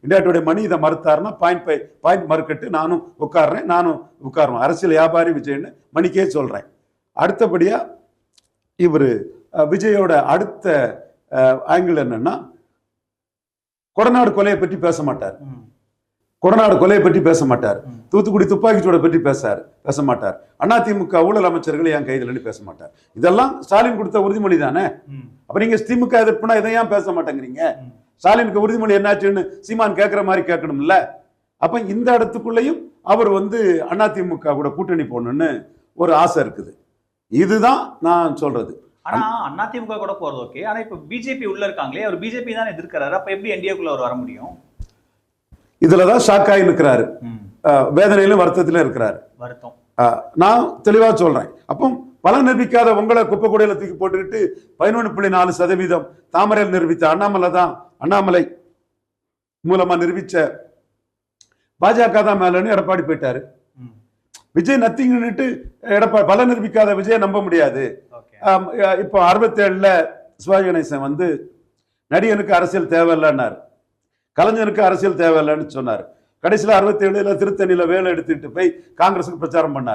India today மணி இதை மறுத்தாருன்னா point மறுக்கட்டு நானும் உட்காருவேன். அரசியல் வியாபாரி விஜய்னு மணிக்கே சொல்றேன். அடுத்தபடியா இவர் விஜயோட அடுத்த ஆங்கிள் என்னன்னா, கொடநாடு கொலையை பற்றி பேச மாட்டார். தூத்துக்குடி துப்பாக்கி சூடை பற்றி பேச மாட்டார். அதிமுக ஊழல் அமைச்சர்கள் என் கைதுலன்னு பேச மாட்டார். இதெல்லாம் ஸ்டாலின் கொடுத்த உறுதிமொழி தானே. அப்ப நீங்க திமுக எதிர்ப்புனா இதை ஏன் பேச மாட்டேங்கிறீங்க? ஸ்டாலினுக்கு உறுதிமொழி என்னாச்சுன்னு சீமான் கேட்கிற மாதிரி கேட்கணும்ல. அப்ப இந்த இடத்துக்குள்ளேயும் அவர் அதிமுக கூட கூட்டணி போடணும்னு ஒரு ஆசை இருக்குது. இதுதான் நான் சொல்றது. ஆனா அதிமுக கூட போறது ஓகே. ஆனா இப்ப பிஜேபி உள்ள இருக்காங்களே, அவர் பிஜேபி தான் எதிர்க்கிறாரு. அப்ப எப்படி என்டிஏக்குள்ள அவர் வர முடியும்? இதுலதான் ஷாக்காய் இருக்கிறாரு. வேதனையிலும் வருத்தத்திலும் இருக்கிறாரு. நான் தெளிவா சொல்றேன். அப்போ பலன் நிரூபிக்காத உங்களை குப்பை கூடையில தூக்கி போட்டுக்கிட்டு 11.4% தாமரையில் நிரூபித்த அண்ணாமலை மூலமா நிரூபிச்ச பாஜக தான் மேலன்னு எடப்பாடி போயிட்டாரு. விஜய் நத்திங்னுட்டு எடப்பாடி பலன் நிரூபிக்காத விஜய் நம்ப முடியாது. இப்போ 67ல சிவாஜி கணேசன் நடிகனுக்கு அரசியல் தேவையில்லைன்னாரு, கலைஞருக்கு அரசியல் தேவையில்லைன்னு சொன்னார். கடைசியில் 67ல திருத்தணியில வேலை எடுத்துட்டு போய் காங்கிரஸுக்கு பிரச்சாரம் பண்ணார்.